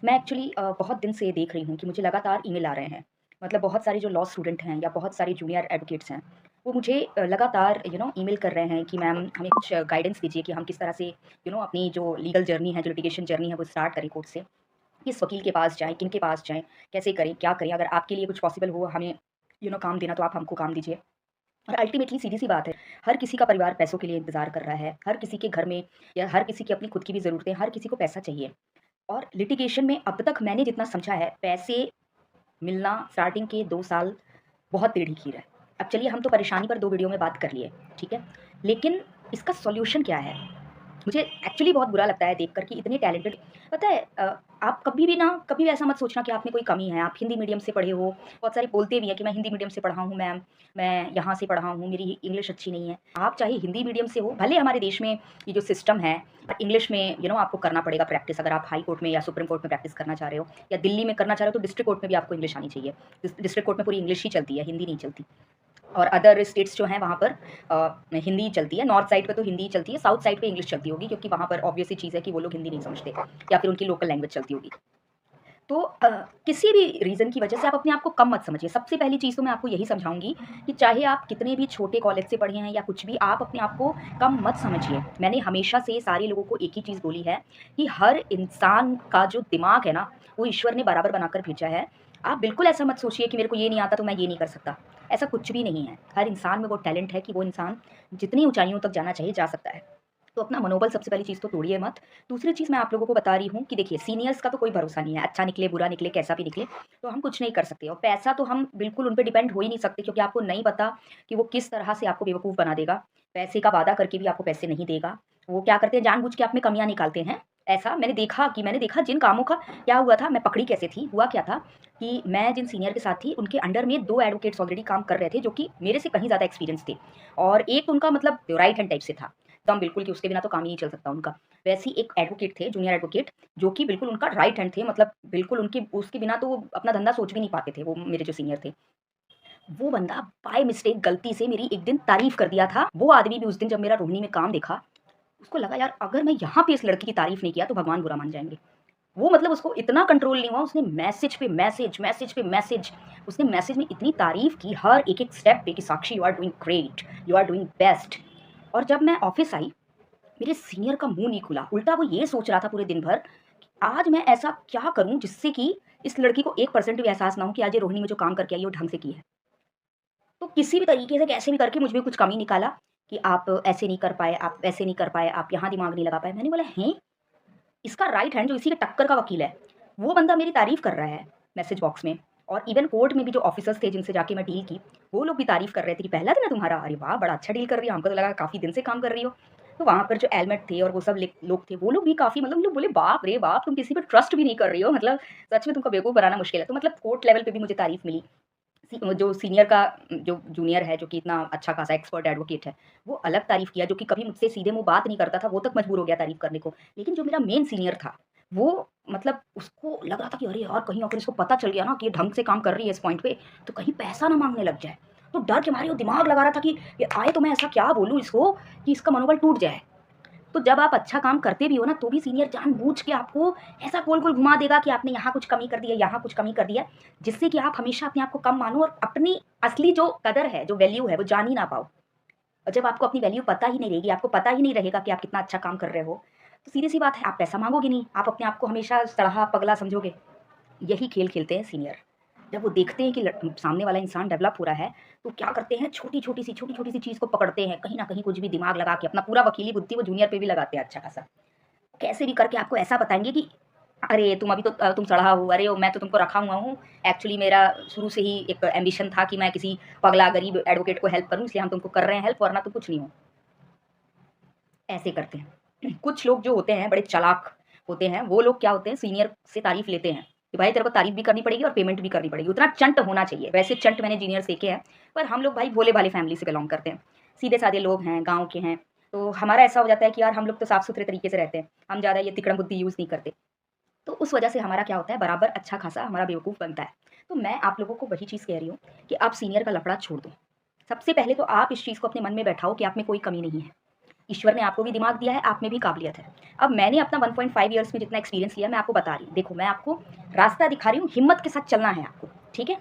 मैं एक्चुअली बहुत दिन से देख रही हूँ कि मुझे लगातार ईमेल आ रहे हैं। मतलब बहुत सारे जो लॉ स्टूडेंट हैं या बहुत सारे जूनियर एडवोकेट्स हैं, वो मुझे लगातार ईमेल कर रहे हैं कि मैम हमें कुछ गाइडेंस दीजिए कि हम किस तरह से अपनी जो लीगल जर्नी है, जो लिटिगेशन जर्नी है वो स्टार्ट करें कोर्ट से। किस वकील के पास जाएँ, किनके पास जाएँ, कैसे करें, क्या करें? अगर आपके लिए कुछ पॉसिबल हो हमें काम देना तो आप हमको काम दीजिए। और अल्टीमेटली सीधी-सी बात है, हर किसी का परिवार पैसों के लिए इंतज़ार कर रहा है। हर किसी के घर में या हर किसी की अपनी खुद की भी ज़रूरतें हैं, हर किसी को पैसा चाहिए। और लिटिगेशन में अब तक मैंने जितना समझा है, पैसे मिलना स्टार्टिंग के 2 साल बहुत टेढ़ी खीर है। अब चलिए हम तो परेशानी पर 2 वीडियो में बात कर लिए, ठीक है? लेकिन इसका सॉल्यूशन क्या है? मुझे एक्चुअली बहुत बुरा लगता है देखकर कि इतने टैलेंटेड पता है आप कभी भी ना कभी भी ऐसा मत सोचना कि आप में कोई कमी है। आप हिंदी मीडियम से पढ़े हो, बहुत सारे बोलते भी हैं कि मैं हिंदी मीडियम से पढ़ा हूँ मैम, मैं यहाँ से पढ़ा हूँ, मेरी इंग्लिश अच्छी नहीं है। आप चाहे हिंदी मीडियम से हो, भले हमारे देश में ये जो सिस्टम है इंग्लिश में आपको करना पड़ेगा प्रैक्टिस अगर आप हाई कोर्ट में या सुप्रीम कोर्ट में प्रैक्टिस करना चाह रहे हो या दिल्ली में करना चाह रहे हो तो डिस्ट्रिक्ट कोर्ट में भी आपको इंग्लिश आनी चाहिए। डिस्ट्रिक्ट कोर्ट में पूरी इंग्लिश ही चलती है, हिंदी नहीं चलती। और अदर स्टेट्स जो हैं वहाँ पर हिंदी चलती है, नॉर्थ साइड पे तो हिंदी चलती है, साउथ साइड पे इंग्लिश चलती होगी क्योंकि वहाँ पर ऑब्वियस सी चीज़ है कि वो लोग हिंदी नहीं समझते या फिर उनकी लोकल लैंग्वेज चलती होगी। तो किसी भी रीज़न की वजह से आप अपने आप को कम मत समझिए। सबसे पहली चीज़ तो मैं आपको यही समझाऊँगी कि चाहे आप कितने भी छोटे कॉलेज से पढ़े हैं या कुछ भी, आप अपने आप को कम मत समझिए। मैंने हमेशा से सारे लोगों को एक ही चीज़ बोली है कि हर इंसान का जो दिमाग है ना, वो ईश्वर ने बराबर बनाकर भेजा है। आप बिल्कुल ऐसा मत सोचिए कि मेरे को ये नहीं आता तो मैं ये नहीं कर सकता। ऐसा कुछ भी नहीं है। हर इंसान में वो टैलेंट है कि वो इंसान जितनी ऊँचाइयों तक जाना चाहिए, जा सकता है। तो अपना मनोबल सबसे पहली चीज़ तो तोड़िए मत। दूसरी चीज़ मैं आप लोगों को बता रही हूँ कि देखिए सीनियर्स का तो कोई भरोसा नहीं है, अच्छा निकले, बुरा निकले, कैसा भी निकले, तो हम कुछ नहीं कर सकते और पैसा तो हम बिल्कुल उन पे डिपेंड हो ही नहीं सकते क्योंकि आपको नहीं पता कि वो किस तरह से आपको बेवकूफ़ बना देगा। पैसे का वादा करके भी आपको पैसे नहीं देगा। वो क्या करते हैं जानबूझ के आप में कमियाँ निकालते हैं। ऐसा मैंने देखा जिन कामों का क्या हुआ था, मैं पकड़ी कैसे थी, हुआ क्या था कि मैं जिन सीनियर के साथ थी, उनके अंडर में 2 एडवोकेट्स ऑलरेडी काम कर रहे थे जो कि मेरे से कहीं ज़्यादा एक्सपीरियंस थे और एक उनका मतलब राइट हैंड टाइप से था। एकदम बिल्कुल कि उसके बिना तो काम ही नहीं चल सकता उनका। वैसे ही एक एडवोकेट थे, जूनियर एडवोकेट, जो कि बिल्कुल उनका राइट हैंड थे, मतलब बिल्कुल उनके उसके बिना तो वो अपना धंधा सोच भी नहीं पाते थे, वो मेरे जो सीनियर थे। वो बंदा बाय मिस्टेक गलती से मेरी एक दिन तारीफ़ कर दिया था। वो आदमी भी उस दिन जब मेरा रोहिणी में काम देखा, उसको लगा यार अगर मैं यहाँ पे इस लड़की की तारीफ़ नहीं किया तो भगवान बुरा मान जाएँगे। वो मतलब उसको इतना कंट्रोल नहीं हुआ, उसने मैसेज पे मैसेज, मैसेज पे मैसेज, उसने मैसेज में इतनी तारीफ़ की हर एक-एक स्टेप पे कि Sakshi you are doing great, you are doing best. और जब मैं ऑफ़िस आई मेरे सीनियर का मुँह नहीं खुला, उल्टा वो ये सोच रहा था पूरे दिन भर, कि आज मैं ऐसा क्या करूँ जिससे कि इस लड़की को 1% भी एहसास ना हो कि आज ये रोहिणी में जो काम करके आई है वो ढंग से की है। तो किसी भी तरीके से कैसे भी करके मुझ में कुछ कमी निकाला कि आप ऐसे नहीं कर पाए, आप वैसे नहीं कर पाए, आप यहाँ दिमाग नहीं लगा पाए। मैंने बोला हैं? इसका राइट हैंड जो इसी के टक्कर का वकील है, वो बंदा मेरी तारीफ़ कर रहा है मैसेज बॉक्स में और इवन कोर्ट में भी जो ऑफ़िसर्स थे जिनसे जाके मैं डील की, वो लोग भी तारीफ़ कर रहे थे कि पहला दिन है तुम्हारा? अरे वाह! बड़ा अच्छा डील कर रही हो, हमको तो लगा काफ़ी दिन से काम कर रही हो। तो वहाँ पर जो एलमेट थे और वो सब लोग थे, वो लोग भी काफ़ी मतलब लोग बोले, "बाप रे बाप! तुम किसी पे ट्रस्ट भी नहीं कर रही हो, मतलब सच में तुमको बेवकूफ़ बनाना मुश्किल है।" तो मतलब कोर्ट लेवल पे भी मुझे तारीफ़ मिली। जो सीनियर का जो जूनियर है, जो कि इतना अच्छा खासा एक्सपर्ट एडवोकेट है, वो अलग तारीफ़ किया, जो कि कभी मुझसे सीधे मुँह बात नहीं करता था, वो तक मजबूर हो गया तारीफ़ करने को। लेकिन जो मेरा मेन सीनियर था, वो मतलब उसको लग रहा था कि अरे यार! कहीं अगर इसको पता चल गया ना कि ये ढंग से काम कर रही है इस पॉइंट पे, तो कहीं पैसा ना माँगने लग जाए। तो डर के मारे वो दिमाग लगा रहा था कि ये आए तो मैं ऐसा क्या बोलूँ इसको कि इसका मनोबल टूट जाए। तो जब आप अच्छा काम करते भी हो ना, तो भी सीनियर जानबूझ के आपको ऐसा गोल-गोल घुमा देगा कि आपने यहाँ कुछ कमी कर दी है, यहाँ कुछ कमी कर दिया है, जिससे कि आप हमेशा अपने आप को कम मानो और अपनी असली जो कदर है, जो वैल्यू है, वो जान ही ना पाओ। और जब आपको अपनी वैल्यू पता ही नहीं रहेगी, आपको पता ही नहीं रहेगा कि आप कितना अच्छा काम कर रहे हो, तो सीधी-सी बात है, आप पैसा माँगोगे नहीं, आप अपने आप को हमेशा सड़हा, पगला समझोगे। यही खेल खेलते हैं सीनियर। जब वो देखते हैं कि सामने वाला इंसान डेवलप हो रहा है, तो क्या करते हैं छोटी-छोटी सी चीज़ को पकड़ते हैं, कहीं न कहीं कुछ भी दिमाग लगा के अपना पूरा वकीली बुद्धि वो जूनियर पे भी लगाते हैं अच्छा खासा। कैसे भी करके आपको ऐसा बताएँगे कि अरे तुम अभी तो तुम सड़ा हो, अरे मैं तो तुमको रखा हुआ हूँ। एक्चुअली मेरा शुरू से ही एक एम्बिशन था कि मैं किसी पगला गरीब एडवोकेट को हेल्प करूँ इसलिए हम तुमको कर रहे हैं हेल्प वरना तुम कुछ नहीं हो। ऐसे करते हैं। कुछ लोग जो होते हैं बड़े चालाक होते हैं, वो लोग क्या होते हैं सीनियर से तारीफ़ लेते हैं, कि भाई तेरे को तारीफ़ भी करनी पड़ेगी और पेमेंट भी करनी पड़ेगी। उतना चंट होना चाहिए। वैसे चंट मैंने जीनियर देखे हैं, पर हम लोग भाई भोले-भाले फैमिली से बिलॉन्ग करते हैं। सीधे-साधे लोग हैं, गाँव के हैं, तो हमारा ऐसा हो जाता है कि यार हम लोग तो साफ-सुथरे तरीके से रहते हैं। हम ज़्यादा ये तिकड़म बुद्धि यूज़ नहीं करते। तो उस वजह से हमारा क्या होता है बराबर अच्छा खासा हमारा बेवकूफ़ बनता है। तो मैं आप लोगों को वही चीज़ कह रही हूँ कि आप सीनियर का लफड़ा छोड़ दो। सबसे पहले तो आप इस चीज़ को अपने मन में बैठाओ कि आप में कोई कमी नहीं है। ईश्वर ने आपको भी दिमाग दिया है, आप में भी काबिलियत है। अब मैंने अपना 1.5 ईयर्स में जितना एक्सपीरियंस लिया मैं आपको बता रही हूँ। देखो मैं आपको रास्ता दिखा रही हूँ, हिम्मत के साथ चलना है आपको, ठीक है?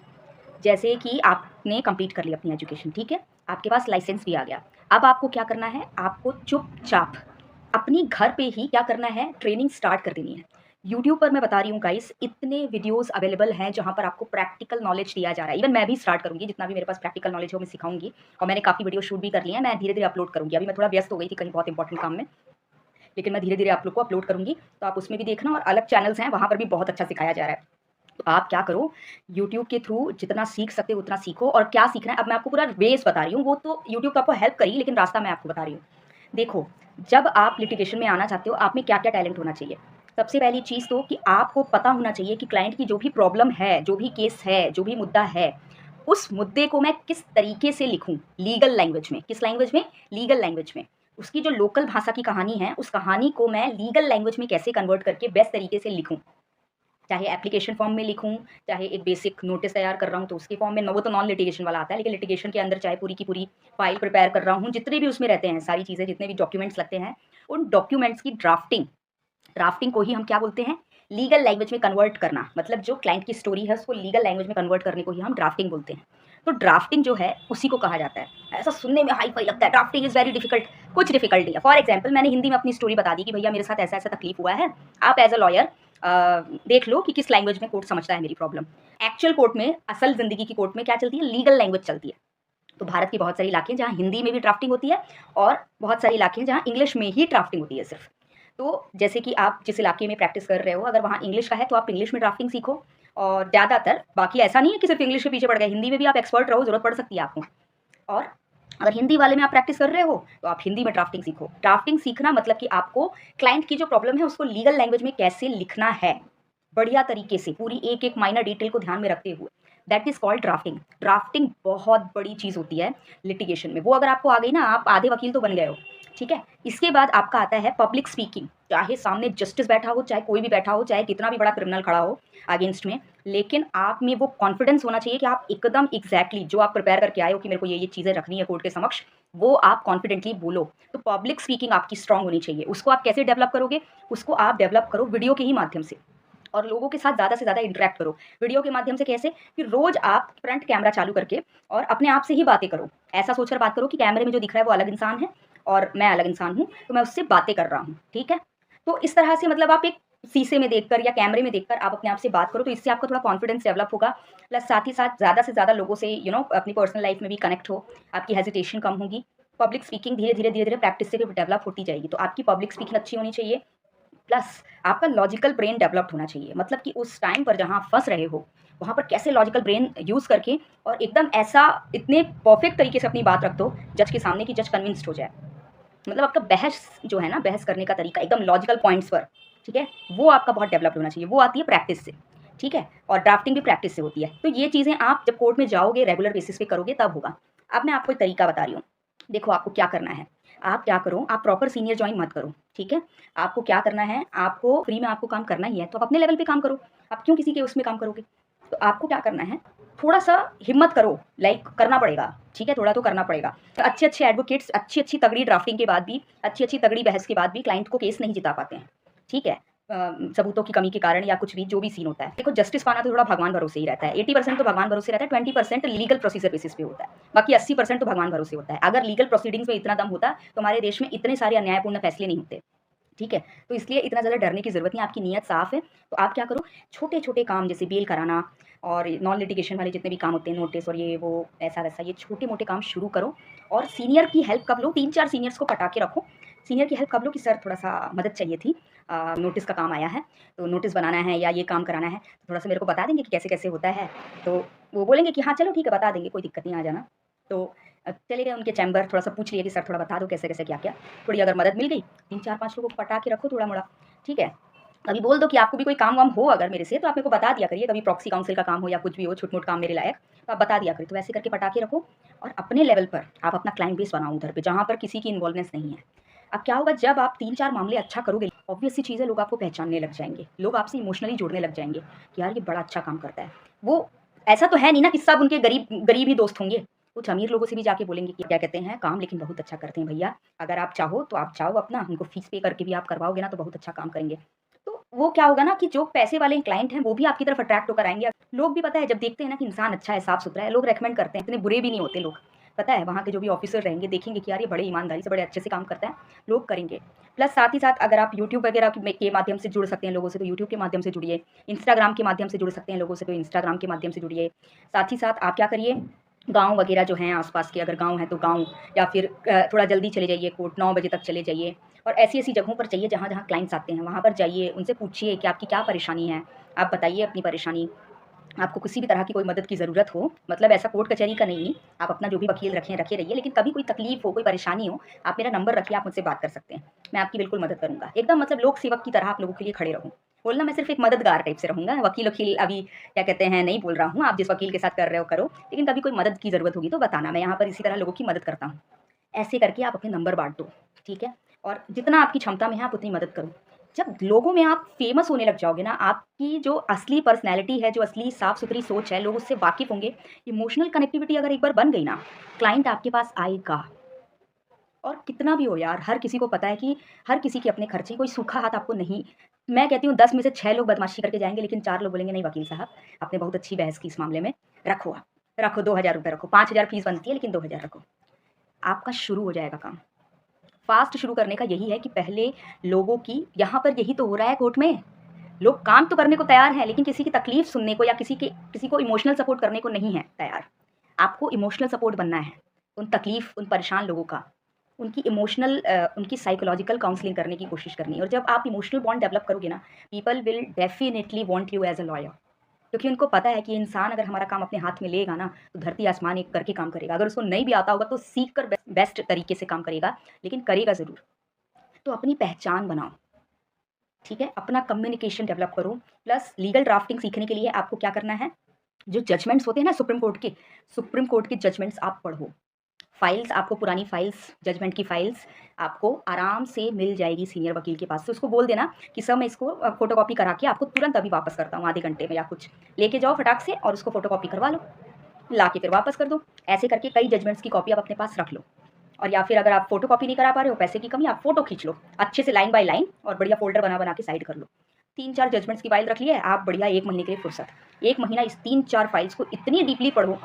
जैसे कि आपने कंप्लीट कर ली अपनी एजुकेशन, ठीक है? आपके पास लाइसेंस भी आ गया। अब आपको क्या करना है, आपको चुपचाप अपनी घर पे ही क्या करना है, ट्रेनिंग स्टार्ट कर देनी है। यूट्यूब पर मैं बता रही हूँ गाइस, इतने वीडियोज़ अवेलेबल हैं जहाँ पर आपको प्रैक्टिकल नॉलेज दिया जा रहा है। इवन मैं भी स्टार्ट करूँगी, जितना भी मेरे पास प्रैक्टिकल नॉलेज हो मैं सिखाऊँगी और मैंने काफ़ी वीडियो शूट भी कर लिए हैं, मैं धीरे-धीरे अपलोड करूँगी। अभी मैं थोड़ा व्यस्त हो गई थी कहीं बहुत इंपॉर्टेंट काम में, लेकिन मैं धीरे-धीरे आप लोग को अपलोड करूँगी, तो आप उसमें भी देखना और अलग चैनल्स हैं, वहाँ पर भी बहुत अच्छा सिखाया जा रहा है। तो आप क्या करो, यूट्यूब के थ्रू जितना सीख सकते हो उतना सीखो और क्या सीखना है अब मैं आपको पूरा बेस बता रही हूँ, वो तो यूट्यूब तो आपको हेल्प करी, लेकिन रास्ता मैं आपको बता रही हूँ। देखो, जब आप लिटिगेशन में आना चाहते हो, आप में क्या-क्या टैलेंट होना चाहिए? सबसे पहली चीज़ तो कि आपको पता होना चाहिए कि क्लाइंट की जो भी प्रॉब्लम है, जो भी केस है, जो भी मुद्दा है, उस मुद्दे को मैं किस तरीके से लिखूँ, लीगल लैंग्वेज में। किस लैंग्वेज में? लीगल लैंग्वेज में। उसकी जो लोकल भाषा की कहानी है, उस कहानी को मैं लीगल लैंग्वेज में कैसे कन्वर्ट करके बेस्ट तरीके से लिखूँ। चाहे एप्लीकेशन फॉर्म में लिखूँ, चाहे एक बेसिक नोटिस तैयार कर रहा हूँ तो उसके फॉर्म में, वो तो नॉन लिटिगेशन वाला आता है, लेकिन लिटिगेशन के अंदर चाहे पूरी की पूरी फाइल प्रिपेयर कर रहा हूँ, जितने भी उसमें रहते हैं, सारी चीज़ें, जितने भी डॉक्यूमेंट्स लगते हैं, उन डॉक्यूमेंट्स की ड्राफ्टिंग ड्राफ्टिंग को ही हम क्या बोलते हैं? लीगल लैंग्वेज में कन्वर्ट करना। मतलब जो क्लाइंट की स्टोरी है उसको लीगल लैंग्वेज में कन्वर्ट करने को ही हम ड्राफ्टिंग बोलते हैं। तो ड्राफ्टिंग जो है उसी को कहा जाता है। ऐसा सुनने में हाई-फाई लगता है, ड्राफ्टिंग इज़ वेरी डिफिकल्ट, कुछ डिफिकल्ट नहीं है। फॉर एग्ज़ाम्पल मैंने हिंदी में अपनी स्टोरी बता दी कि भैया मेरे साथ ऐसा-ऐसा तकलीफ हुआ है। आप एज़ अ लॉयर देख लो कि किस लैंग्वेज में कोर्ट समझता है मेरी प्रॉब्लम। एक्चुअल कोर्ट में, असल ज़िंदगी की कोर्ट में क्या चलती है? लीगल लैंग्वेज चलती है। तो भारत के बहुत सारे इलाके हैं जहाँ हिंदी में भी ड्राफ्टिंग होती है और बहुत सारे इलाके हैं जहाँ इंग्लिश में ही ड्राफ्टिंग होती है सिर्फ। तो जैसे कि आप जिस इलाके में प्रैक्टिस कर रहे हो, अगर वहाँ इंग्लिश का है तो आप इंग्लिश में ड्राफ्टिंग सीखो और ज़्यादातर, बाकी ऐसा नहीं है कि सिर्फ इंग्लिश के पीछे पड़ गए, हिंदी में भी आप एक्सपर्ट रहो, ज़रूरत पड़ सकती है आपको। और अगर हिंदी वाले में आप प्रैक्टिस कर रहे हो, तो आप हिंदी में ड्राफ्टिंग सीखो। ड्राफ्टिंग सीखना मतलब कि आपको क्लाइंट की जो प्रॉब्लम है उसको लीगल लैंग्वेज में कैसे लिखना है, बढ़िया तरीके से, पूरी एक-एक माइनर डिटेल को ध्यान में रखते हुए। That is called drafting. Drafting बहुत बड़ी चीज़ होती है लिटिगेशन में। वो अगर आपको आ गई ना, आप आधे वकील तो बन गए हो, ठीक है? इसके बाद आपका आता है पब्लिक स्पीकिंग। चाहे सामने जस्टिस बैठा हो, चाहे कोई भी बैठा हो, चाहे कितना भी बड़ा क्रिमिनल खड़ा हो अगेंस्ट में, लेकिन आप में वो कॉन्फिडेंस होना चाहिए कि आप एकदम एग्ज़ैक्टली जो आप प्रिपेयर करके आए हो कि मेरे को ये चीज़ें रखनी है कोर्ट के समक्ष, वो आप कॉन्फिडेंटली बोलो। तो पब्लिक स्पीकिंग आपकी स्ट्रॉन्ग होनी चाहिए। उसको आप कैसे डेवलप करोगे? उसको आप डेवलप करो वीडियो के ही माध्यम से। और लोगों के साथ ज़्यादा से ज़्यादा इंटरैक्ट करो। वीडियो के माध्यम से कैसे? कि रोज़ आप फ्रंट कैमरा चालू करके और अपने आप से ही बातें करो। ऐसा सोचकर बात करो कि कैमरे में जो दिख रहा है वो अलग इंसान है और मैं अलग इंसान हूँ, तो मैं उससे बातें कर रहा हूँ, ठीक है? तो इस तरह से मतलब आप एक शीशे में देखकर या कैमरे में देखकर आप अपने आप से बात करो, तो इससे आपका थोड़ा कॉन्फिडेंस डेवलप होगा। प्लस साथ ही साथ ज़्यादा से ज़्यादा लोगों से अपनी पर्सनल लाइफ़ में भी कनेक्ट हो, आपकी हेजिटेशन कम होगी। पब्लिक स्पीकिंग धीरे-धीरे प्रैक्टिस से भी डेवलप होती जाएगी। तो आपकी पब्लिक स्पीकिंग अच्छी होनी चाहिए। प्लस आपका लॉजिकल ब्रेन डेवलप्ड होना चाहिए, मतलब कि उस टाइम पर जहाँ आप फँस रहे हो, वहाँ पर कैसे लॉजिकल ब्रेन यूज़ करके और एकदम ऐसा इतने परफेक्ट तरीके से अपनी बात रख दो जज के सामने कि जज कन्विंस्ड हो जाए। मतलब आपका बहस जो है ना, बहस करने का तरीका एकदम लॉजिकल पॉइंट्स पर, ठीक है? वो आपका बहुत डेवलप्ड होना चाहिए, वो आती है प्रैक्टिस से, ठीक है? और ड्राफ्टिंग भी प्रैक्टिस से होती है। तो ये चीज़ें आप जब कोर्ट में जाओगे, रेगुलर बेसिस पे करोगे तब होगा। अब मैं आपको एक तरीका बता रही हूँ। देखो आपको क्या करना है, आप क्या करो, आप प्रॉपर सीनियर जॉइन मत करो, ठीक है? आपको क्या करना है, आपको फ्री में आपको काम करना ही है, तो आप अपने लेवल पे काम करो। आप क्यों किसी के उसमें काम करोगे? तो आपको क्या करना है, थोड़ा-सा हिम्मत करो, लाइक करना पड़ेगा, ठीक है? थोड़ा तो करना पड़ेगा। अच्छे-अच्छे एडवोकेट्स अच्छी-अच्छी तगड़ी ड्राफ्टिंग के बाद भी, अच्छी-अच्छी तगड़ी बहस के बाद भी क्लाइंट को केस नहीं जिता पाते हैं, ठीक है? सबूतों की कमी के कारण या कुछ भी, जो भी सीन होता है। देखो जस्टिस पाना तो थोड़ा भगवान भरोसे ही रहता है। 80% तो भगवान भरोसे रहता है, 20% लीगल प्रोसीजर बेसिस पे होता है। बाकी 80% तो भगवान भरोसे होता है। अगर लीगल प्रोसीडिंग्स में इतना दम होता, तो हमारे देश में इतने सारे अन्यायपूर्ण फैसले नहीं होते। ठीक है? तो इसलिए इतना ज़्यादा डरने की ज़रूरत नहीं है, आपकी नीयत साफ़ है, तो आप क्या करो, छोटे-छोटे काम जैसे बेल कराना और नॉन लिटिगेशन वाले जितने भी काम होते हैं, नोटिस और ये वो ऐसा-वैसा, ये छोटे-मोटे काम शुरू करो और सीनियर की हेल्प कब लो, 3-4 सीनियर्स को पटा के रखो। सीनियर की हेल्प कब लो कि सर थोड़ा-सा मदद चाहिए थी, नोटिस का काम आया है, तो नोटिस बनाना है या ये काम कराना है, तो थोड़ा-सा मेरे को बता देंगे कि कैसे-कैसे होता है? तो वो बोलेंगे कि हाँ, चलो ठीक है, बता देंगे, कोई दिक्कत नहीं, आ जाना। तो चले गए उनके चैम्बर, थोड़ा-सा पूछ लिया कि सर थोड़ा बता दो कैसे-कैसे, क्या-क्या? थोड़ी अगर मदद मिल गई, 3-4-5 लोगों को पटा के रखो थोड़ा-मोड़ा, ठीक है? कभी बोल दो कि आपको भी कोई काम-वाम हो अगर मेरे से, तो आप मेरे को बता दिया करिए, कभी प्रॉक्सी काउंसिल का काम हो या कुछ भी हो, छोट-मोट काम मेरे लायक, तो आप बता दिया करिए। तो वैसे करके पटा के रखो और अपने लेवल पर आप अपना क्लाइंट बेस बनाओ उधर पे, जहाँ पर किसी की इन्वॉल्वनेस नहीं है। अब क्या होगा, जब आप 3-4 मामले अच्छा करोगे, ऑब्वियस सी चीज़ है, लोग आपको पहचानने लग जाएँगे। लोग आपसे इमोशनली जुड़ने लग जाएँगे कि यार ये बड़ा अच्छा काम करता है। वो ऐसा तो है नहीं ना कि सब उनके गरीब गरीब ही दोस्त होंगे। कुछ अमीर लोगों से भी जाके बोलेंगे कि क्या कहते हैं, काम लेकिन बहुत अच्छा करते हैं भैया, अगर आप चाहो तो आप जाओ अपना, उनको फीस पे करके भी आप करवाओगे ना तो बहुत अच्छा काम करेंगे। तो वो क्या होगा ना कि जो पैसे वाले क्लाइंट हैं वो भी आपकी तरफ अट्रैक्ट होकर आएँगे। लोग भी पता है जब देखते हैं ना कि इंसान अच्छा है, साफ-सुथरा है, लोग रेकमेंड करते हैं, इतने बुरे भी नहीं होते लोग। पता है वहाँ के जो भी ऑफ़िसर रहेंगे देखेंगे कि यार ये बड़े ईमानदारी से, बड़े अच्छे से काम करता है, लोग करेंगे। प्लस साथ ही साथ अगर आप यूट्यूब वगैरह के माध्यम से जुड़ सकते हैं लोगों से तो यूट्यूब के माध्यम से जुड़िए, इंस्टाग्राम के माध्यम से जुड़ सकते हैं लोगों से तो इंस्टाग्राम के माध्यम से जुड़िए। साथ ही साथ आप क्या करिए, गाँव वगैरह जो हैं आस-पास के, अगर गाँव है तो गाँव, या फिर थोड़ा जल्दी चले जाइए कोर्ट, 9 बजे तक चले जाइए और ऐसी-ऐसी जगहों पर जाइए जहाँ-जहाँ क्लाइंट्स आते हैं, वहाँ पर जाइए, उनसे पूछिए कि आपकी क्या परेशानी है? आप बताइए अपनी परेशानी। आपको किसी भी तरह की कोई मदद की ज़रूरत हो, मतलब ऐसा कोर्ट कचहरी का नहीं, आप अपना जो भी वकील रखें, रखे रहिए, लेकिन कभी कोई तकलीफ़ हो, कोई परेशानी हो, आप मेरा नंबर रखिए, आप मुझसे बात कर सकते हैं। मैं आपकी बिल्कुल मदद करूँगा। एकदम मतलब लोक सेवक की तरह आप लोगों के लिए खड़े रहूँ। बोलना मैं सिर्फ़ एक मददगार टाइप से रहूँगा, वकील-वकील अभी क्या कहते हैं नहीं बोल रहा हूँ, आप जिस वकील के साथ कर रहे हो करो, लेकिन कभी कोई मदद की ज़रूरत होगी तो बताना, मैं यहाँ पर इसी तरह लोगों की मदद करता हूँ। ऐसे करके आप अपने नंबर बाँट दो, ठीक है? और जितना आपकी क्षमता में है आप उतनी मदद करो। जब लोगों में आप फ़ेमस होने लग जाओगे ना, आपकी जो असली पर्सनैलिटी है, जो असली साफ-सुथरी सोच है, लोग उससे वाकिफ़ होंगे। इमोशनल कनेक्टिविटी अगर एक बार बन गई ना, क्लाइंट आपके पास आएगा। और कितना भी हो यार, हर किसी को पता है कि हर किसी के अपने खर्चे, कोई सूखा हाथ आपको नहीं। मैं कहती हूँ 10 में से 6 लोग बदमाशी करके जाएँगे, लेकिन 4 लोग बोलेंगे नहीं वकील साहब, आपने बहुत अच्छी बहस की इस मामले में, रखो आप। रखो ₹2000 रखो, 5000 फ़ीस बनती है लेकिन 2000 रखो। आपका शुरू हो जाएगा काम। फ़ास्ट शुरू करने का यही है कि पहले लोगों की, यहाँ पर यही तो हो रहा है कोर्ट में। लोग काम तो करने को तैयार हैं, लेकिन किसी की तकलीफ़ सुनने को या किसी को इमोशनल सपोर्ट करने को नहीं है तैयार। आपको इमोशनल सपोर्ट बनना है, उन तकलीफ़, उन परेशान लोगों का। उनकी इमोशनल उनकी साइकोलॉजिकल काउंसलिंग करने की कोशिश करनी है, और जब आप इमोशनल बॉन्ड डेवलप करोगे ना, people will definitely want you as a lawyer. क्योंकि उनको पता है कि ये इंसान अगर हमारा काम अपने हाथ में लेगा ना, तो धरती आसमान एक करके काम करेगा। अगर उसको नहीं भी आता होगा तो सीख कर बेस्ट तरीके से काम करेगा, लेकिन करेगा ज़रूर। तो अपनी पहचान बनाओ, ठीक है? अपना कम्युनिकेशन डेवलप करो, प्लस लीगल ड्राफ्टिंग सीखने के लिए आपको क्या करना है, जो जजमेंट्स होते हैं ना सुप्रीम कोर्ट के जजमेंट्स आप पढ़ो। फाइल्स आपको, पुरानी फाइल्स, जजमेंट की फाइल्स आपको आराम से मिल जाएगी सीनियर वकील के पास से। उसको बोल देना कि सर मैं इसको फ़ोटोकॉपी करा के आपको तुरंत अभी वापस करता हूँ, आधे घंटे में या कुछ। लेके जाओ फटाक से और उसको फ़ोटोकॉपी करवा लो, ला के फिर वापस कर दो। ऐसे करके कई जजमेंट्स की कॉपी आप अपने पास रख लो। और या फिर अगर आप फ़ोटोकॉपी नहीं करा पा रहे हो, पैसे की कमी, आप फ़ोटो खींच लो, अच्छे से लाइन बाय लाइन, और बढ़िया फ़ोल्डर बना-बना के साइड कर लो। 3-4 जजमेंट्स की फाइल रख ली है, आप बढ़िया 1 महीने के लिए फुर्सत। 1 महीना इस 3-4 फाइल्स को इतनी डीपली पढ़ो,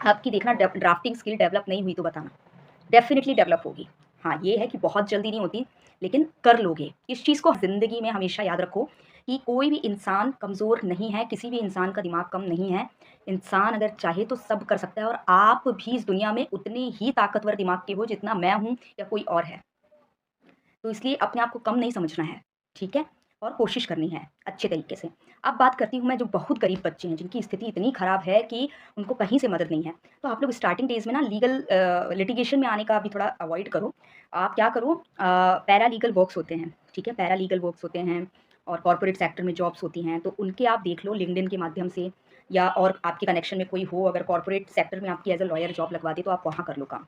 आपकी देखना ड्राफ्टिंग स्किल डेवलप नहीं हुई तो बताना। डेफ़िनिटली डेवलप होगी। हाँ, ये है कि बहुत जल्दी नहीं होती, लेकिन कर लोगे। इस चीज़ को ज़िंदगी में हमेशा याद रखो कि कोई भी इंसान कमज़ोर नहीं है, किसी भी इंसान का दिमाग कम नहीं है। इंसान अगर चाहे तो सब कर सकता है, और आप भी इस दुनिया में उतने ही ताकतवर दिमाग के हो जितना मैं हूँ या कोई और है। तो इसलिए अपने आप को कम नहीं समझना है, ठीक है? और कोशिश करनी है अच्छे तरीके से। अब बात करती हूँ मैं जो बहुत गरीब बच्चे हैं, जिनकी स्थिति इतनी ख़राब है कि उनको कहीं से मदद नहीं है। तो आप लोग स्टार्टिंग डेज़ में ना लीगल लिटिगेशन में आने का भी थोड़ा अवॉइड करो। आप क्या करो, पैरालीगल वर्क्स होते हैं, ठीक है? पैरालीगल वर्क्स होते हैं और कॉर्पोरेट सेक्टर में जॉब्स होती हैं, तो उनके आप देख लो लिंक्डइन के माध्यम से, या और आपके कनेक्शन में कोई हो, अगर कॉर्पोरेट सेक्टर में आपकी एज़ अ लॉयर जॉब लगवा दे, तो आप वहाँ कर लो काम।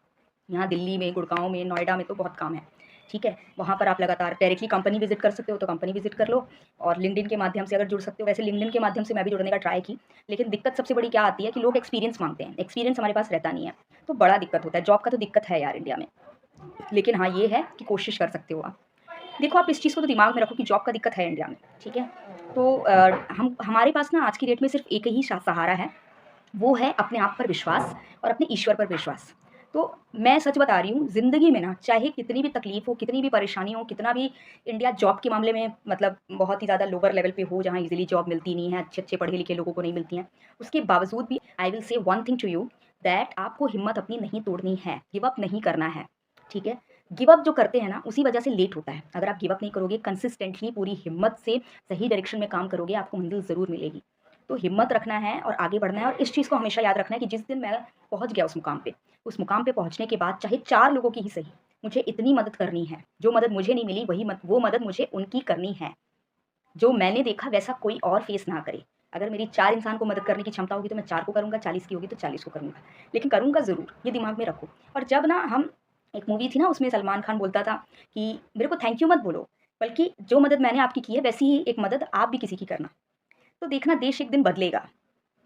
यहाँ दिल्ली में, गुड़गाँव में, नोएडा में तो बहुत काम है, ठीक है? वहाँ पर आप लगातार डायरेक्टली कंपनी विज़िट कर सकते हो, तो कंपनी विज़िट कर लो, और लिंक्डइन के माध्यम से अगर जुड़ सकते हो, वैसे लिंक्डइन के माध्यम से मैं भी जुड़ने का ट्राई की, लेकिन दिक्कत सबसे बड़ी क्या आती है कि लोग एक्सपीरियंस माँगते हैं, एक्सपीरियंस हमारे पास रहता नहीं है, तो बड़ा दिक्कत होता है। जॉब का तो दिक्कत है यार इंडिया में, लेकिन हाँ, ये है कि कोशिश कर सकते हो आप। देखो आप इस चीज़ को तो दिमाग में रखो कि जॉब का दिक्कत है इंडिया में, ठीक है? तो हम हमारे पास ना आज की डेट में सिर्फ़ एक ही सहारा है, वो है अपने आप पर विश्वास और अपने ईश्वर पर विश्वास। तो मैं सच बता रही हूँ, ज़िंदगी में ना चाहे कितनी भी तकलीफ़ हो, कितनी भी परेशानी हो, कितना भी इंडिया जॉब के मामले में मतलब बहुत ही ज़्यादा लोअर लेवल पे हो, जहाँ ईज़िली जॉब मिलती नहीं है, अच्छे-अच्छे पढ़े-लिखे लोगों को नहीं मिलती हैं। उसके बावजूद भी I will say one thing to you, that आपको हिम्मत अपनी नहीं तोड़नी है, गिव अप नहीं करना है, ठीक है? गिव अप जो करते हैं ना, उसी वजह से लेट होता है। अगर आप गिव अप नहीं करोगे, कंसिस्टेंटली पूरी हिम्मत से सही डायरेक्शन में काम करोगे, आपको मंज़िल ज़रूर मिलेगी। तो हिम्मत रखना है और आगे बढ़ना है, और इस चीज़ को हमेशा याद रखना है कि जिस दिन मैं पहुँच गया उस मुकाम पे पहुँचने के बाद चाहे 4 लोगों की ही सही, मुझे इतनी मदद करनी है। जो मदद मुझे नहीं मिली वो मदद मुझे उनकी करनी है। जो मैंने देखा वैसा कोई और फेस ना करे। अगर मेरी 4 इंसान को मदद करने की क्षमता होगी तो मैं 4 को करूँगा, 40 की होगी तो 40 को करूँगा। लेकिन करूँगा ज़रूर, ये दिमाग में रखो। और जब ना हम, एक मूवी थी ना उसमें सलमान खान बोलता था कि मेरे को थैंक यू मत बोलो, बल्कि जो मदद मैंने आपकी की है वैसी ही एक मदद आप भी किसी की करना। तो देखना देश एक दिन बदलेगा।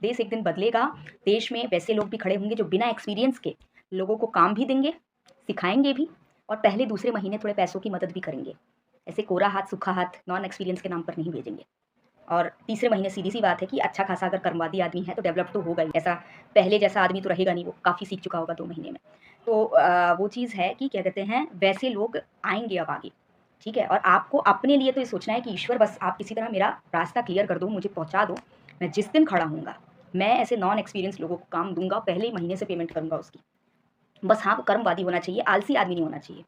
देश एक दिन बदलेगा, देश में वैसे लोग भी खड़े होंगे जो बिना एक्सपीरियंस के लोगों को काम भी देंगे, सिखाएँगे भी और पहले दूसरे महीने थोड़े पैसों की मदद भी करेंगे। ऐसे कोरा हाथ, सूखा हाथ नॉन एक्सपीरियंस के नाम पर नहीं भेजेंगे। और तीसरे महीने सीधी-सी बात है कि अच्छा खासा अगर कर्मवादी आदमी है तो डेवलप तो होगा ही। ऐसा पहले जैसा आदमी तो रहेगा नहीं, वो काफ़ी सीख चुका होगा 2 महीने में। तो वो चीज़ है कि क्या कहते हैं, वैसे लोग आएँगे अब आगे, ठीक है? और आपको अपने लिए तो ये सोचना है कि ईश्वर बस आप किसी तरह मेरा रास्ता क्लियर कर दो, मुझे पहुँचा दो। मैं जिस दिन खड़ा होऊँगा, मैं ऐसे नॉन एक्सपीरियंस लोगों को काम दूँगा, पहले ही महीने से पेमेंट करूँगा उसकी। बस हाँ, वो कर्मवादी होना चाहिए, आलसी आदमी नहीं होना चाहिए।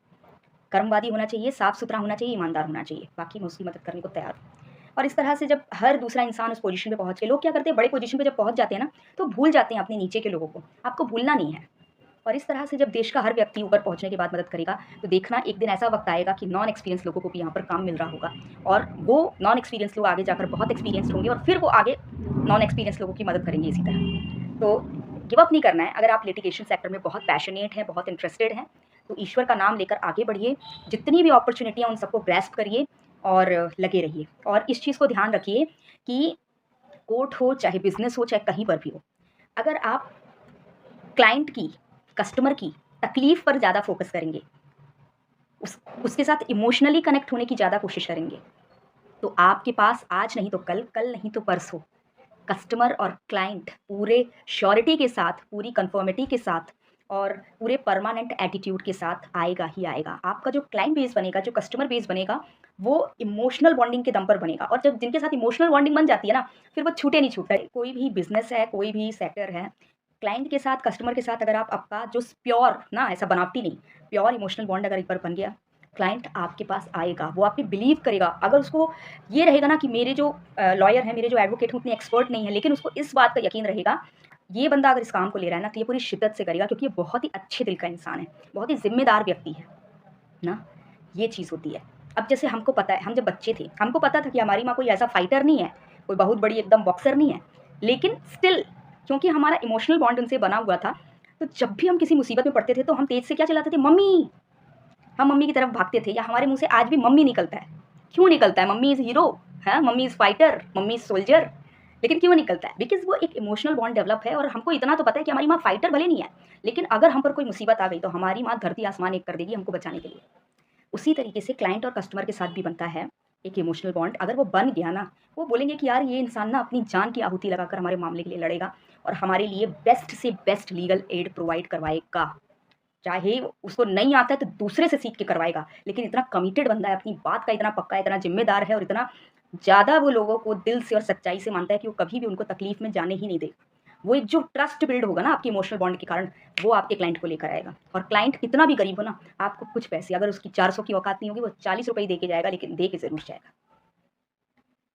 कर्मवादी होना चाहिए, साफ-सुथरा होना चाहिए, ईमानदार होना चाहिए। बाकी मैं उसकी मदद करने को तैयार हूँ। और इस तरह से जब हर दूसरा इंसान उस पोज़ीशन पे पहुँच के लोग क्या करते हैं, बड़े पोज़ीशन पे जब पहुँच जाते हैं ना, तो भूल जाते हैं अपने नीचे के लोगों को। आपको भूलना नहीं है। और इस तरह से जब देश का हर व्यक्ति ऊपर पहुँचने के बाद मदद करेगा, तो देखना एक दिन ऐसा वक़्त आएगा कि नॉन एक्सपीरियंस लोगों को भी यहाँ पर काम मिल रहा होगा। और वो नॉन एक्सपीरियंस लोग आगे जाकर बहुत एक्सपीरियंस्ड होंगे और फिर वो आगे नॉन एक्सपीरियंस लोगों की मदद करेंगे इसी तरह। तो गिव अप नहीं करना है। अगर आप लिटिगेशन सेक्टर में बहुत पैशनेट हैं, बहुत इंटरेस्टेड हैं, तो ईश्वर का नाम लेकर आगे बढ़िए। जितनी भी अपॉर्च्युनिटियाँ उन सबको ग्रैस्प करिए और लगे रहिए। और इस चीज़ को ध्यान रखिए कि कोर्ट हो, चाहे बिज़नेस हो, चाहे कहीं पर भी हो, अगर आप क्लाइंट की, कस्टमर की तकलीफ़ पर ज़्यादा फ़ोकस करेंगे, उसके साथ इमोशनली कनेक्ट होने की ज़्यादा कोशिश करेंगे, तो आपके पास आज नहीं तो कल, कल नहीं तो परसों कस्टमर और क्लाइंट पूरे श्योरिटी के साथ, पूरी कन्फर्मिटी के साथ और पूरे परमानेंट एटीट्यूड के साथ आएगा ही आएगा। आपका जो क्लाइंट बेस बनेगा, जो कस्टमर बेस बनेगा, वो इमोशनल बॉन्डिंग के दम पर बनेगा और जब जिनके साथ इमोशनल बॉन्डिंग बन जाती है ना, फिर वो छूटे नहीं छूटता। कोई भी बिज़नेस है, कोई भी सेक्टर है, क्लाइंट के साथ, कस्टमर के साथ अगर आप आपका जो प्योर ना ऐसा बनावटी नहीं, प्योर इमोशनल बॉन्ड अगर एक बार बन गया, क्लाइंट आपके पास आएगा, वो आप पे बिलीव करेगा। अगर उसको ये रहेगा ना कि मेरे जो लॉयर हैं, मेरे जो एडवोकेट हैं उतने एक्सपर्ट नहीं है, लेकिन उसको इस बात का यकीन रहेगा, ये बंदा अगर इस काम को ले रहा है ना, तो ये पूरी शिद्दत से करेगा क्योंकि ये बहुत ही अच्छे दिल का इंसान है, बहुत ही ज़िम्मेदार व्यक्ति है ना, ये चीज़ होती है। अब जैसे हमको पता है, हम जब बच्चे थे, हमको पता था कि हमारी माँ कोई ऐसा फाइटर नहीं है, कोई बहुत बड़ी एकदम बॉक्सर नहीं है, लेकिन स्टिल क्योंकि हमारा इमोशनल बॉन्ड उनसे बना हुआ था, तो जब भी हम किसी मुसीबत में पड़ते थे, तो हम तेज़ से क्या चिल्लाते थे, "मम्मी!" हम मम्मी की तरफ भागते थे या हमारे मुँह से आज भी मम्मी निकलता है। क्यों निकलता है? मम्मी इज़ हीरो, हाँ, mummy is fighter, mummy is soldier. लेकिन क्यों निकलता है? बिकॉज़ वो एक इमोशनल बॉन्ड डेवलप है और हमको इतना तो पता है कि हमारी माँ फाइटर भले नहीं है, लेकिन अगर हम पर कोई मुसीबत आ गई तो हमारी माँ धरती आसमान एक कर देगी हमको बचाने के लिए। उसी तरीके से क्लाइंट और कस्टमर के साथ भी बनता है एक इमोशनल बॉन्ड। अगर वो बन गया ना, वो बोलेंगे कि यार ये इंसान ना अपनी जान की आहुति लगाकर हमारे मामले के लिए लड़ेगा और हमारे लिए बेस्ट से बेस्ट लीगल एड प्रोवाइड करवाएगा। चाहे उसको नहीं आता है तो दूसरे से सीख के करवाएगा, लेकिन इतना कमिटेड बंदा है, अपनी बात का इतना पक्का है, इतना ज़िम्मेदार है और इतना ज़्यादा वो लोगों को दिल से और सच्चाई से मानता है कि वो कभी भी उनको तकलीफ़ में जाने ही नहीं देगा। वो एक जो ट्रस्ट बिल्ड होगा ना आपके इमोशनल बॉन्ड के कारण, वो आपके क्लाइंट को लेकर आएगा और क्लाइंट कितना भी गरीब हो ना, आपको कुछ पैसे अगर उसकी 400 की औकात नहीं होगी, वो ₹40 ही दे के जाएगा, लेकिन दे के ज़रूर जाएगा।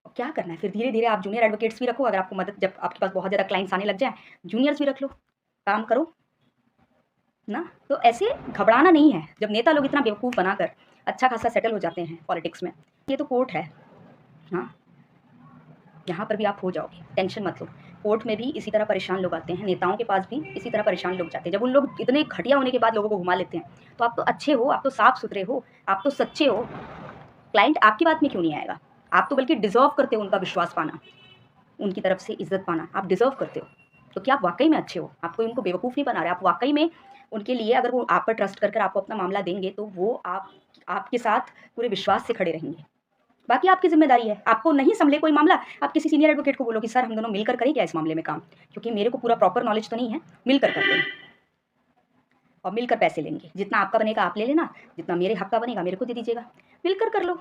और क्या करना है फिर धीरे-धीरे आप जूनियर एडवोकेट्स भी रखो, अगर आपको मदद जब आपके पास बहुत ज़्यादा क्लाइंट्स आने लग जाएँ, जूनियर्स भी रख लो, काम करो। ना? तो ऐसे घबराना नहीं है। जब नेता लोग इतना बेवकूफ़ बनाकर अच्छा खासा सेटल हो जाते हैं पॉलिटिक्स में, ये तो कोर्ट है, हाँ, यहाँ पर भी आप हो जाओगे, टेंशन मत लो। कोर्ट में भी इसी तरह परेशान लोग आते हैं, नेताओं के पास भी इसी तरह परेशान लोग जाते हैं। जब उन लोग इतने घटिया होने के बाद लोगों को घुमा लेते हैं, तो आप तो अच्छे हो, आप तो साफ-सुथरे हो, आप तो सच्चे हो, क्लाइंट आपकी बात में क्यों नहीं आएगा? आप तो बल्कि डिज़र्व करते हो उनका विश्वास पाना, उनकी तरफ से इज़्ज़त पाना, आप डिज़र्व करते हो। तो क्या आप वाक़ई में अच्छे हो? आप कोई उनको बेवकूफ़ नहीं बना रहे, आप वाक़ई में उनके लिए अगर वो आप पर ट्रस्ट कर आपको अपना मामला देंगे, तो वो आपके साथ पूरे विश्वास से खड़े रहेंगे। बाकी आपकी ज़िम्मेदारी है, आपको नहीं सँभले कोई मामला, आप किसी सीनियर एडवोकेट को बोलो कि सर हम दोनों मिलकर करें क्या इस मामले में काम? क्योंकि मेरे को पूरा प्रॉपर नॉलेज तो नहीं है, मिलकर करते हैं और मिलकर पैसे लेंगे। जितना आपका बनेगा आप ले लेना, जितना मेरे हक़ का बनेगा मेरे को दे दीजिएगा। मिलकर कर लो।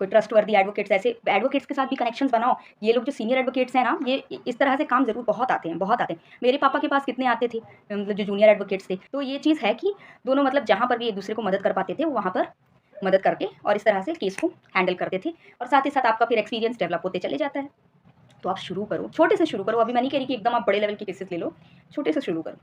कोई ट्रस्टवर्दी एडवोकेट्स ऐसे एडवोकेट्स के साथ भी कनेक्शंस बनाओ। ये लोग जो सीनियर एडवोकेट्स हैं ना, ये इस तरह से काम ज़रूर बहुत आते हैं, बहुत आते हैं। मेरे पापा के पास कितने आते थे मतलब जो जूनियर एडवोकेट्स थे। तो ये चीज़ है कि दोनों मतलब जहाँ पर भी एक-दूसरे को मदद कर पाते थे, वो वहाँ पर मदद करके और इस तरह से केस को हैंडल करते थे और साथ ही साथ आपका फिर एक्सपीरियंस डेवलप होते चले जाता है। तो आप शुरू करो, छोटे से शुरू करो। अभी मैं नहीं कह रही कि एकदम आप बड़े लेवल के केसेस ले लो, छोटे से शुरू करो।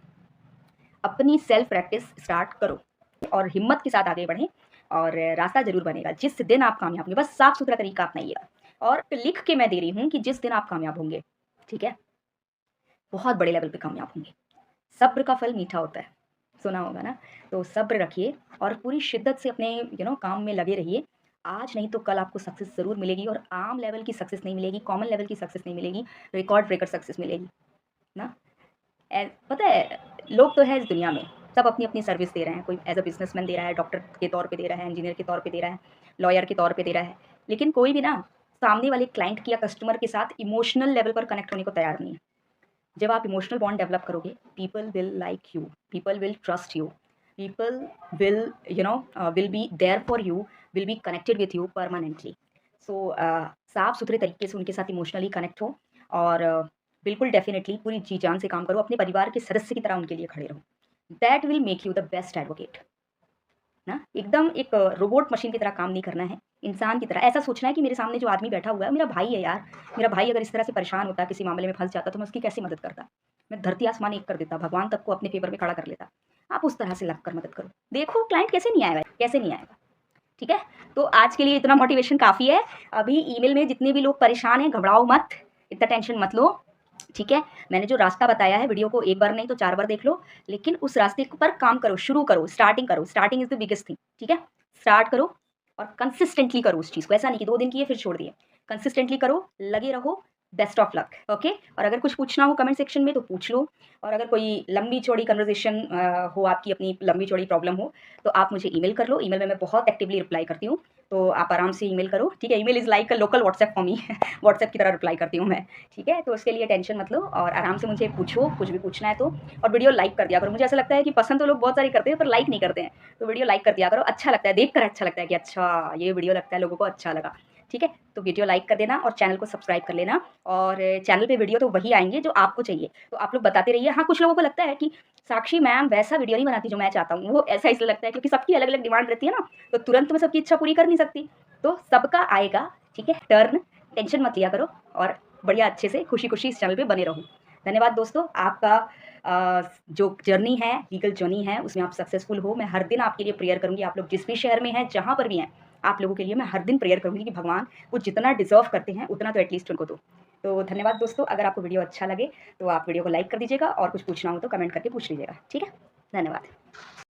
अपनी सेल्फ प्रैक्टिस स्टार्ट करो और हिम्मत के साथ आगे बढ़ें और रास्ता ज़रूर बनेगा। जिस दिन आप कामयाब होंगे, बस साफ-सुथरा तरीका अपनाइएगा और लिख के मैं दे रही हूँ कि जिस दिन आप कामयाब होंगे, ठीक है? बहुत बड़े लेवल पे कामयाब होंगे। सब्र का फल मीठा होता है, सुना होगा ना? तो सब्र रखिए और पूरी शिद्दत से अपने काम में लगे रहिए। आज नहीं तो कल आपको सक्सेस ज़रूर मिलेगी, और आम लेवल की सक्सेस नहीं मिलेगी, कॉमन लेवल की सक्सेस नहीं मिलेगी, रिकॉर्ड ब्रेकर सक्सेस मिलेगी ना। पता है, लोग तो है इस दुनिया में, सब अपनी-अपनी सर्विस दे रहे हैं। कोई एज़ अ बिज़नेसमैन दे रहा है, डॉक्टर के तौर पे दे रहा है, इंजीनियर के तौर पे दे रहा है, लॉयर के तौर पे दे रहा है। लेकिन कोई भी ना सामने वाले क्लाइंट की या कस्टमर के साथ इमोशनल लेवल पर कनेक्ट होने को तैयार नहीं है। जब आप इमोशनल बॉन्ड डेवलप करोगे, people will like you, people will trust you, people will will be there for you, will be connected with you permanently. So साफ सुथरे तरीके से उनके साथ इमोशनली कनेक्ट हो, और बिल्कुल डेफिनेटली पूरी जी जान से काम करो, अपने परिवार के सदस्य की तरह उनके लिए खड़े रहो। That will make you the best advocate ना। एकदम एक रोबोट मशीन की तरह काम नहीं करना है, इंसान की तरह ऐसा सोचना है कि मेरे सामने जो आदमी बैठा हुआ है मेरा भाई है यार। मेरा भाई अगर इस तरह से परेशान होता, किसी मामले में फंस जाता, तो मैं उसकी कैसे मदद करता। मैं धरती आसमान एक कर देता, भगवान तक को अपने फेवर में खड़ा कर लेता। आप उस तरह से लगकर मदद करो, देखो क्लाइंट कैसे नहीं आएगा, कैसे नहीं आएगा। ठीक है, तो आज के लिए इतना मोटिवेशन काफ़ी है। अभी ईमेल में जितने भी लोग परेशान हैं, घबराओ मत, इतना टेंशन मत लो। ठीक है, मैंने जो रास्ता बताया है, वीडियो को एक बार नहीं तो 4 बार देख लो, लेकिन उस रास्ते पर काम करो, शुरू करो, स्टार्टिंग करो। Starting is the biggest thing. ठीक है, स्टार्ट करो और कंसिस्टेंटली करो उस चीज़ को। ऐसा नहीं कि 2 दिन किए फिर छोड़ दिए। कंसिस्टेंटली करो, लगे रहो। Best of luck. ओके, और अगर कुछ पूछना हो कमेंट सेक्शन में तो पूछ लो, और अगर कोई लंबी चौड़ी कन्वर्सेशन हो, आपकी अपनी लंबी चौड़ी प्रॉब्लम हो, तो आप मुझे ईमेल कर लो। ईमेल में मैं बहुत एक्टिवली रिप्लाई करती हूँ, तो आप आराम से ईमेल करो। ठीक है, email is like a local WhatsApp for me. WhatsApp की तरह रिप्लाई करती हूँ मैं। ठीक है, तो उसके लिए टेंशन मत लो, और आराम से मुझे पूछो, कुछ भी पूछना है तो। और वीडियो लाइक कर दिया करो। मुझे ऐसा लगता है कि पसंद तो लोग बहुत सारी करते हैं, पर लाइक नहीं करते हैं। तो वीडियो लाइक कर दिया करो, अच्छा लगता है, देख कर अच्छा लगता है कि अच्छा ये वीडियो लगता है लोगों को अच्छा लगा। ठीक है, तो वीडियो लाइक कर देना और चैनल को सब्सक्राइब कर लेना। और चैनल पे वीडियो तो वही आएँगे जो आपको चाहिए, तो आप लोग बताते रहिए। हाँ, कुछ लोगों को लगता है कि साक्षी मैम वैसा वीडियो नहीं बनाती जो मैं चाहता हूँ। वो ऐसा इसलिए लगता है क्योंकि सबकी अलग-अलग डिमांड रहती है ना, तो तुरंत मैं सबकी इच्छा पूरी कर नहीं सकती। तो सबका आएगा, ठीक है, टर्न। टेंशन मत लिया करो, और बढ़िया अच्छे से खुशी-खुशी इस चैनल पे बने रहो। धन्यवाद दोस्तों, आपका जो जर्नी है, लीगल जर्नी है, उसमें आप सक्सेसफुल हो। मैं हर दिन आपके लिए प्रेयर करूँगी। आप लोग जिस भी शहर में हैं, जहाँ पर भी हैं, आप लोगों के लिए मैं हर दिन प्रेयर करूँगी कि भगवान वो जितना डिज़र्व करते हैं, उतना तो एटलीस्ट उनको दो। तो धन्यवाद दोस्तों, अगर आपको वीडियो अच्छा लगे, तो आप वीडियो को लाइक कर दीजिएगा, और कुछ पूछना हो तो कमेंट करके पूछ लीजिएगा। ठीक है? धन्यवाद।